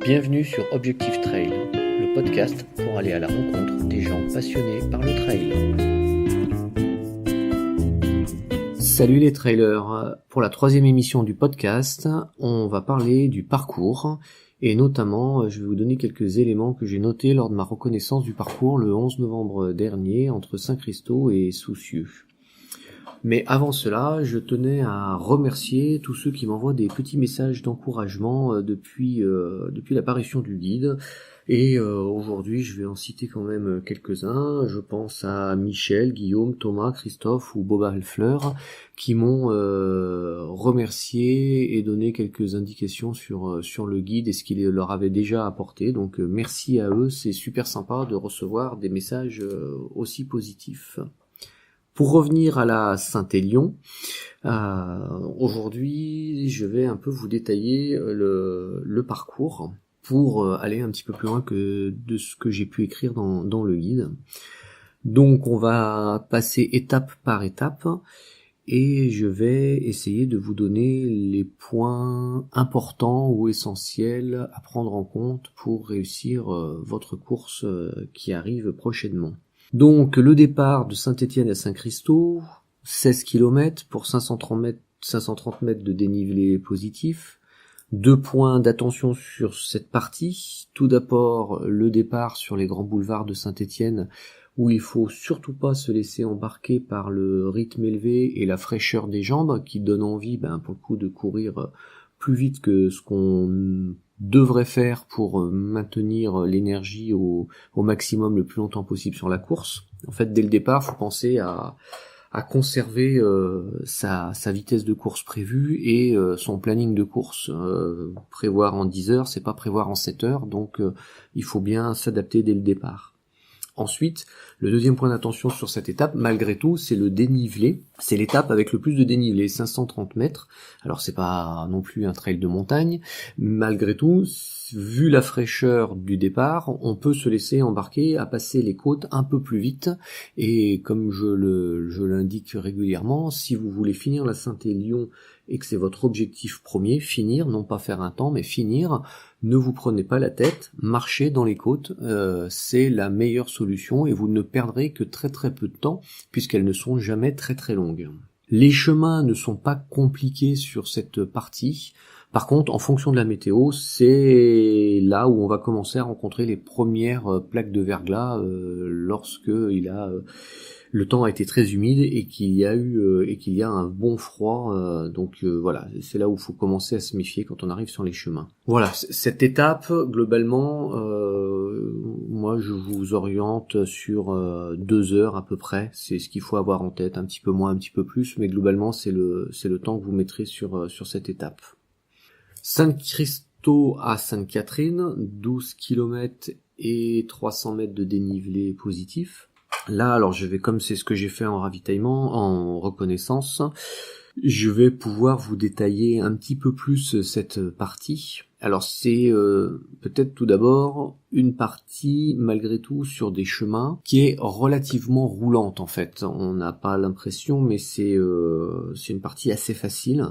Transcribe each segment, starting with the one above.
Bienvenue sur Objectif Trail, le podcast pour aller à la rencontre des gens passionnés par le trail. Salut les trailers, pour la 3e émission du podcast, on va parler du parcours et notamment je vais vous donner quelques éléments que j'ai notés lors de ma reconnaissance du parcours le 11 novembre dernier entre Saint-Christau et Soucieux. Mais avant cela, je tenais à remercier tous ceux qui m'envoient des petits messages d'encouragement depuis l'apparition du guide. Et aujourd'hui, je vais en citer quand même quelques-uns. Je pense à Michel, Guillaume, Thomas, Christophe ou Boba Fleur qui m'ont remercié et donné quelques indications sur le guide et ce qu'il leur avait déjà apporté. Donc merci à eux, c'est super sympa de recevoir des messages aussi positifs. Pour revenir à la Saint-Élion, aujourd'hui je vais un peu vous détailler le parcours pour aller un petit peu plus loin que de ce que j'ai pu écrire dans le guide. Donc on va passer étape par étape et je vais essayer de vous donner les points importants ou essentiels à prendre en compte pour réussir votre course qui arrive prochainement. Donc le départ de Saint-Étienne à Saint-Christau, 16 km pour 530 mètres de dénivelé positif. 2 points d'attention sur cette partie. Tout d'abord le départ sur les grands boulevards de Saint-Étienne où il faut surtout pas se laisser embarquer par le rythme élevé et la fraîcheur des jambes qui donne envie pour le coup de courir plus vite que ce qu'on devrait faire pour maintenir l'énergie au maximum le plus longtemps possible sur la course. En fait, dès le départ, faut penser à conserver sa vitesse de course prévue et son planning de course. Prévoir en 10 heures, c'est pas prévoir en 7 heures, donc il faut bien s'adapter dès le départ. Ensuite, le deuxième point d'attention sur cette étape, malgré tout, c'est le dénivelé. C'est l'étape avec le plus de dénivelé, 530 mètres. Alors c'est pas non plus un trail de montagne. Malgré tout, vu la fraîcheur du départ, on peut se laisser embarquer à passer les côtes un peu plus vite. Et comme je l'indique régulièrement, si vous voulez finir la Saint-Élion et que c'est votre objectif premier, finir, non pas faire un temps, mais finir, ne vous prenez pas la tête, marchez dans les côtes, c'est la meilleure solution et vous ne perdrez que très très peu de temps puisqu'elles ne sont jamais très très longues. Les chemins ne sont pas compliqués sur cette partie. Par contre, en fonction de la météo, c'est là où on va commencer à rencontrer les premières plaques de verglas lorsque le temps a été très humide et qu'il y a un bon froid. Donc voilà, c'est là où il faut commencer à se méfier quand on arrive sur les chemins. Voilà, cette étape, globalement, moi je vous oriente sur 2 heures à peu près. C'est ce qu'il faut avoir en tête, un petit peu moins, un petit peu plus, mais globalement c'est le temps que vous mettrez sur cette étape. Saint-Christau à Sainte-Catherine, 12 km et 300 mètres de dénivelé positif. Là, alors je vais, comme c'est ce que j'ai fait en ravitaillement, en reconnaissance, je vais pouvoir vous détailler un petit peu plus cette partie. Alors c'est peut-être tout d'abord une partie malgré tout sur des chemins qui est relativement roulante en fait. On n'a pas l'impression, mais c'est une partie assez facile.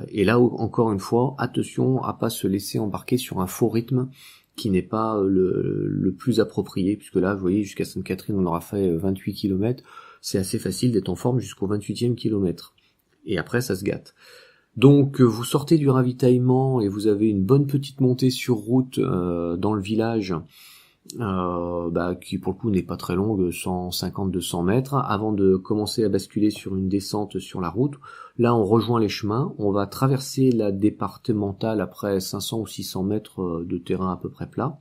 Et là encore une fois, attention à pas se laisser embarquer sur un faux rythme qui n'est pas le plus approprié, puisque là, vous voyez, jusqu'à Sainte-Catherine, on aura fait 28 km, c'est assez facile d'être en forme jusqu'au 28e kilomètre. Et après, ça se gâte. Donc, vous sortez du ravitaillement et vous avez une bonne petite montée sur route dans le village, qui pour le coup n'est pas très longue, 150-200 mètres, avant de commencer à basculer sur une descente sur la route. Là, on rejoint les chemins, on va traverser la départementale après 500 ou 600 mètres de terrain à peu près plat.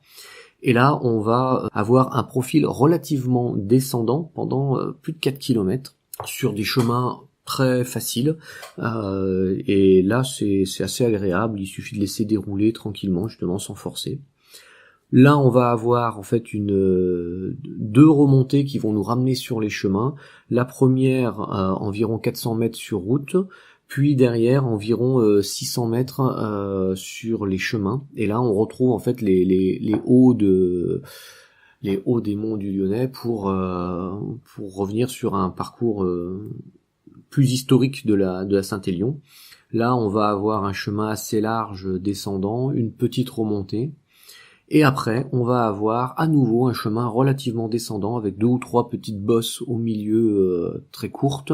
Et là, on va avoir un profil relativement descendant pendant plus de 4 km sur des chemins très faciles. Et là, c'est assez agréable, il suffit de laisser dérouler tranquillement, justement, sans forcer. Là, on va avoir en fait 2 remontées qui vont nous ramener sur les chemins. La première, environ 400 mètres sur route, puis derrière, environ 600 mètres sur les chemins. Et là, on retrouve en fait les hauts des monts du Lyonnais pour revenir sur un parcours plus historique de la Saint-Élion. Là, on va avoir un chemin assez large descendant, une petite remontée. Et après, on va avoir à nouveau un chemin relativement descendant avec 2 ou 3 petites bosses au milieu très courtes,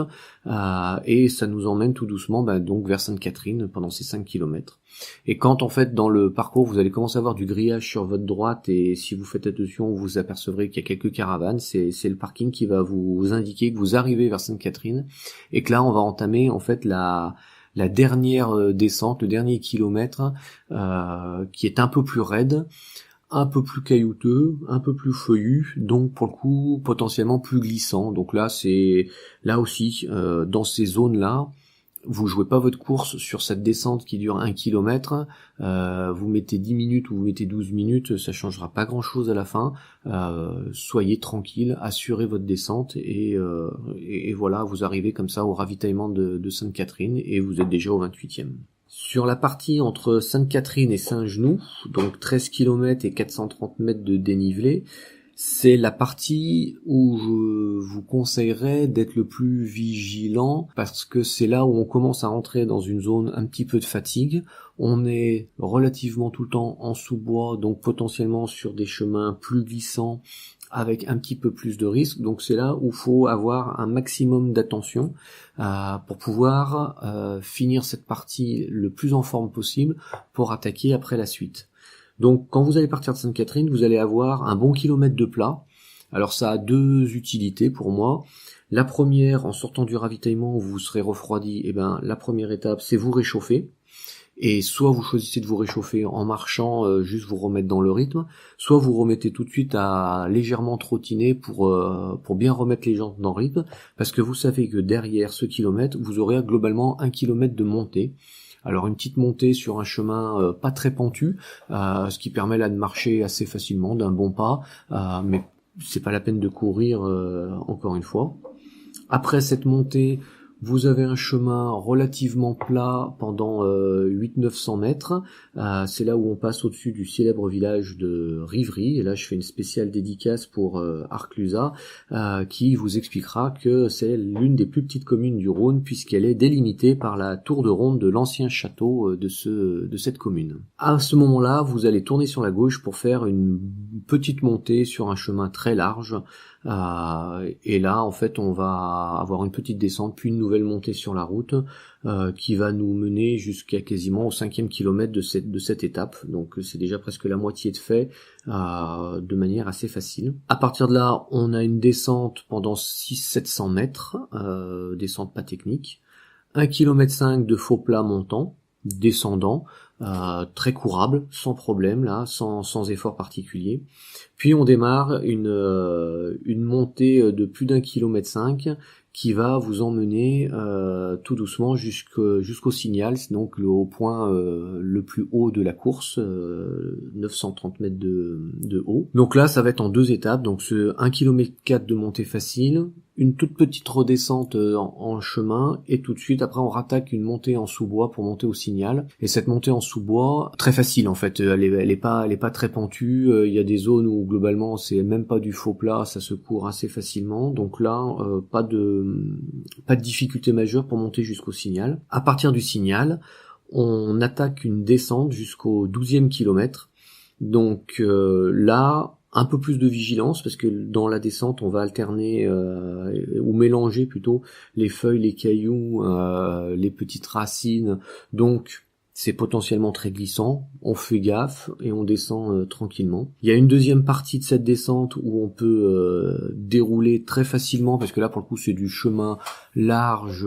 et ça nous emmène tout doucement donc vers Sainte-Catherine pendant ces 5 kilomètres. Et quand en fait dans le parcours vous allez commencer à avoir du grillage sur votre droite, et si vous faites attention vous apercevrez qu'il y a quelques caravanes, c'est le parking qui va vous indiquer que vous arrivez vers Sainte-Catherine, et que là on va entamer en fait la dernière descente, le dernier kilomètre, qui est un peu plus raide, un peu plus caillouteux, un peu plus feuillu, donc pour le coup potentiellement plus glissant. Donc là c'est là aussi dans ces zones-là, vous jouez pas votre course sur cette descente qui dure 1 kilomètre, vous mettez 10 minutes ou vous mettez 12 minutes, ça changera pas grand chose à la fin. Soyez tranquille, assurez votre descente, et voilà, vous arrivez comme ça au ravitaillement de Sainte-Catherine et vous êtes déjà au 28e. Sur la partie entre Sainte-Catherine et Saint-Genoux, donc 13 km et 430 mètres de dénivelé, c'est la partie où je vous conseillerais d'être le plus vigilant, parce que c'est là où on commence à rentrer dans une zone un petit peu de fatigue. On est relativement tout le temps en sous-bois, donc potentiellement sur des chemins plus glissants, avec un petit peu plus de risque. Donc c'est là où il faut avoir un maximum d'attention pour pouvoir finir cette partie le plus en forme possible pour attaquer après la suite. Donc quand vous allez partir de Sainte-Catherine, vous allez avoir un bon kilomètre de plat. Alors ça a 2 utilités pour moi. La première, en sortant du ravitaillement où vous serez refroidi, la première étape c'est vous réchauffer. Et soit vous choisissez de vous réchauffer en marchant, juste vous remettre dans le rythme, soit vous remettez tout de suite à légèrement trottiner pour bien remettre les jambes dans le rythme, parce que vous savez que derrière ce kilomètre, vous aurez globalement 1 kilomètre de montée. Alors une petite montée sur un chemin pas très pentu, ce qui permet là de marcher assez facilement d'un bon pas, mais c'est pas la peine de courir encore une fois. Après cette montée, vous avez un chemin relativement plat pendant 800-900 mètres. C'est là où on passe au-dessus du célèbre village de Rivry. Et là, je fais une spéciale dédicace pour Arclusa, qui vous expliquera que c'est l'une des plus petites communes du Rhône, puisqu'elle est délimitée par la tour de ronde de l'ancien château de cette commune. À ce moment-là, vous allez tourner sur la gauche pour faire une petite montée sur un chemin très large. Et là, en fait, on va avoir une petite descente, puis une nouvelle montée sur la route, qui va nous mener jusqu'à quasiment au 5e kilomètre de cette étape. Donc c'est déjà presque la moitié de fait, de manière assez facile. À partir de là, on a une descente pendant 600-700 mètres, descente pas technique, 1,5 km de faux plat montant, descendant, très courable, sans problème là, sans effort particulier. Puis on démarre une montée de plus d'1,5 km qui va vous emmener tout doucement jusqu'au Signal, donc au point le plus haut de la course, 930 mètres de haut. Donc là, ça va être en 2 étapes, donc ce 1,4 km de montée facile, une toute petite redescente en chemin, et tout de suite après on rattaque une montée en sous-bois pour monter au Signal. Et cette montée en sous-bois, très facile en fait, elle est pas très pentue, il y a des zones où globalement c'est même pas du faux plat, ça se court assez facilement. Donc là, pas de difficulté majeure pour monter jusqu'au Signal. À partir du Signal, on attaque une descente jusqu'au 12e kilomètre. Donc là, un peu plus de vigilance, parce que dans la descente, on va alterner ou mélanger plutôt les feuilles, les cailloux, les petites racines. Donc c'est potentiellement très glissant, on fait gaffe et on descend tranquillement. Il y a une deuxième partie de cette descente où on peut dérouler très facilement, parce que là pour le coup c'est du chemin large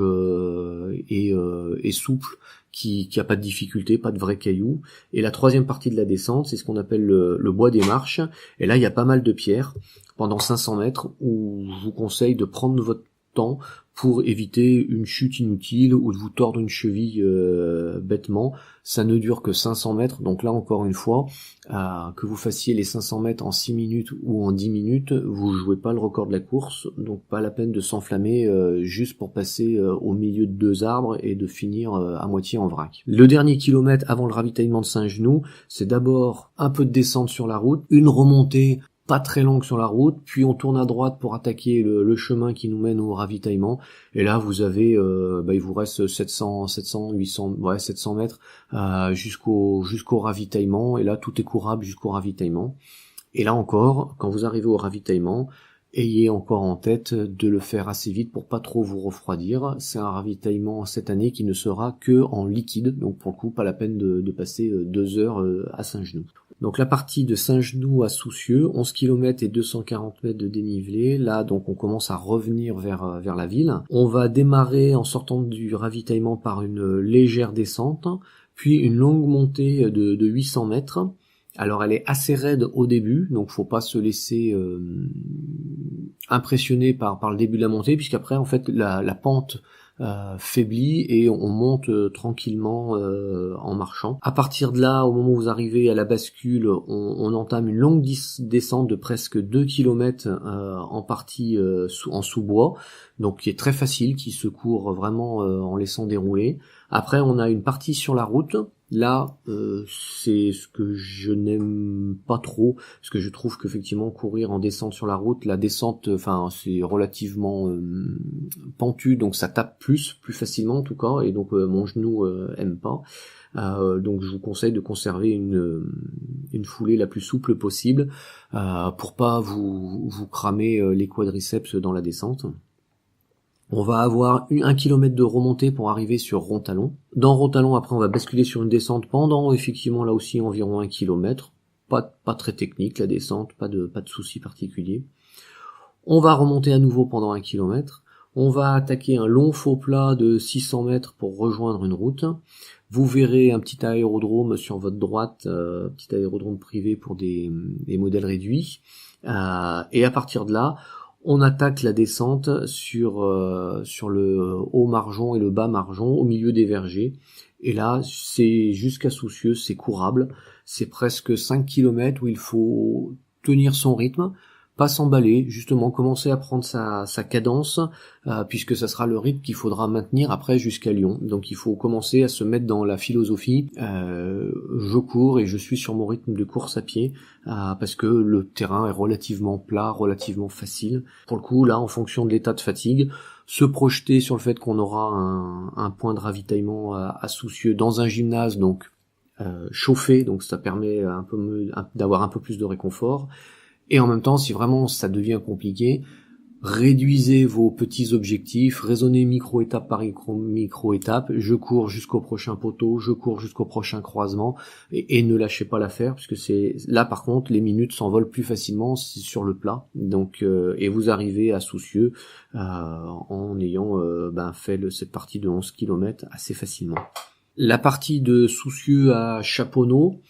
et souple, qui a pas de difficulté, pas de vrais cailloux. Et la troisième partie de la descente, c'est ce qu'on appelle le bois des marches, et là il y a pas mal de pierres pendant 500 mètres, où je vous conseille de prendre votre temps pour éviter une chute inutile ou de vous tordre une cheville bêtement. Ça ne dure que 500 mètres, donc là encore une fois, que vous fassiez les 500 mètres en 6 minutes ou en 10 minutes, vous jouez pas le record de la course, donc pas la peine de s'enflammer juste pour passer au milieu de 2 arbres et de finir à moitié en vrac. Le dernier kilomètre avant le ravitaillement de Saint-Genoux, c'est d'abord un peu de descente sur la route, une remontée pas très longue sur la route, puis on tourne à droite pour attaquer le chemin qui nous mène au ravitaillement, et là vous avez, il vous reste 700 mètres jusqu'au ravitaillement, et là tout est courable jusqu'au ravitaillement. Et là encore, quand vous arrivez au ravitaillement, ayez encore en tête de le faire assez vite pour pas trop vous refroidir. C'est un ravitaillement cette année qui ne sera que en liquide, donc pour le coup pas la peine de passer 2 heures à Saint-Genoux. Donc la partie de Saint-Genoux à Soucieux, 11 km et 240 mètres de dénivelé. Là donc on commence à revenir vers la ville. On va démarrer en sortant du ravitaillement par une légère descente, puis une longue montée de 800 mètres. Alors elle est assez raide au début, donc faut pas se laisser impressionner par le début de la montée, puisqu'après en fait la pente faiblit et on monte tranquillement en marchant. À partir de là, au moment où vous arrivez à la bascule, on entame une longue descente de presque 2 km en partie en sous-bois, donc qui est très facile, qui se court vraiment en laissant dérouler. Après on a une partie sur la route. Là, c'est ce que je n'aime pas trop, parce que je trouve qu'effectivement courir en descente sur la route, la descente, c'est relativement pentu, donc ça tape plus facilement en tout cas, et donc mon genou aime pas. Donc je vous conseille de conserver une foulée la plus souple possible pour pas vous cramer les quadriceps dans la descente. On va avoir 1 kilomètre de remontée pour arriver sur Rontalon. Dans Rontalon, après, on va basculer sur une descente pendant, effectivement, là aussi, environ 1 kilomètre. Pas très technique, la descente, pas de souci particulier. On va remonter à nouveau pendant 1 kilomètre. On va attaquer un long faux plat de 600 mètres pour rejoindre une route. Vous verrez un petit aérodrome sur votre droite, petit aérodrome privé pour des modèles réduits. Et à partir de là, on attaque la descente sur le haut Marjon et le bas Marjon, au milieu des vergers. Et là, c'est jusqu'à Soucieux, c'est courable. C'est presque 5 km où il faut tenir son rythme, pas s'emballer, justement commencer à prendre sa cadence, puisque ça sera le rythme qu'il faudra maintenir après jusqu'à Lyon. Donc il faut commencer à se mettre dans la philosophie, je cours et je suis sur mon rythme de course à pied, parce que le terrain est relativement plat, relativement facile. Pour le coup, là, en fonction de l'état de fatigue, se projeter sur le fait qu'on aura un point de ravitaillement à Soucieux dans un gymnase, donc chauffé, donc ça permet d'avoir un peu plus de réconfort. Et en même temps, si vraiment ça devient compliqué, réduisez vos petits objectifs, raisonnez micro-étape par micro-étape, je cours jusqu'au prochain poteau, je cours jusqu'au prochain croisement, et ne lâchez pas l'affaire, puisque c'est là par contre les minutes s'envolent plus facilement sur le plat, donc et vous arrivez à Soucieux en ayant fait cette partie de 11 km assez facilement. La partie de Soucieux à Chaponneau,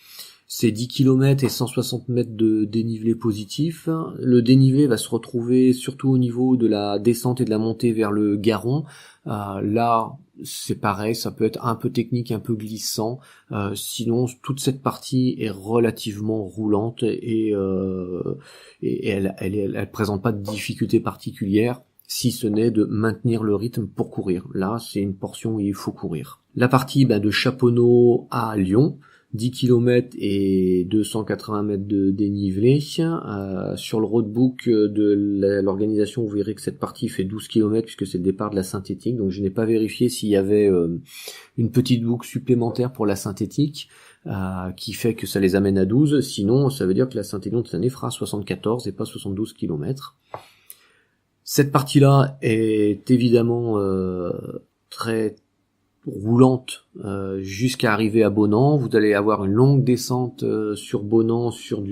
c'est 10 km et 160 mètres de dénivelé positif. Le dénivelé va se retrouver surtout au niveau de la descente et de la montée vers le Garon. Là, c'est pareil, ça peut être un peu technique, un peu glissant. Sinon, toute cette partie est relativement roulante et elle présente pas de difficulté particulière, si ce n'est de maintenir le rythme pour courir. Là, c'est une portion où il faut courir. La partie de Chaponneau à Lyon, 10 km et 280 mètres de dénivelé. Sur le roadbook de l'organisation, vous verrez que cette partie fait 12 km puisque c'est le départ de la synthétique. Donc je n'ai pas vérifié s'il y avait une petite boucle supplémentaire pour la synthétique qui fait que ça les amène à 12. Sinon, ça veut dire que la synthétique de cette année fera 74 et pas 72 km. Cette partie-là est évidemment très roulante jusqu'à arriver à Bonan. Vous allez avoir une longue descente sur Bonan sur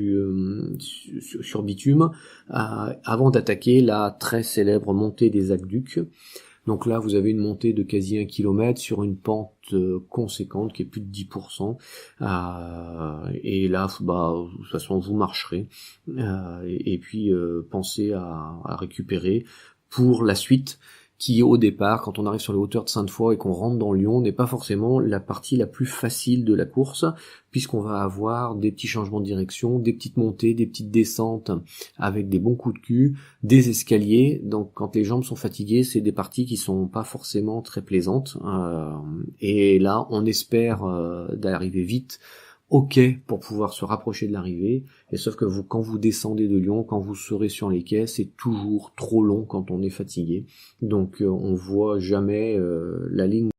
bitume avant d'attaquer la très célèbre montée des Aqueducs. Donc là vous avez une montée de quasi 1 km sur une pente conséquente qui est plus de 10%, et là de toute façon vous marcherez et puis pensez à récupérer pour la suite, qui au départ, quand on arrive sur les hauteurs de Sainte-Foy et qu'on rentre dans Lyon, n'est pas forcément la partie la plus facile de la course, puisqu'on va avoir des petits changements de direction, des petites montées, des petites descentes avec des bons coups de cul, des escaliers. Donc quand les jambes sont fatiguées, c'est des parties qui sont pas forcément très plaisantes. Et là, on espère d'arriver vite ok pour pouvoir se rapprocher de l'arrivée, et sauf que quand vous descendez de Lyon, quand vous serez sur les quais, c'est toujours trop long quand on est fatigué, donc on voit jamais la ligne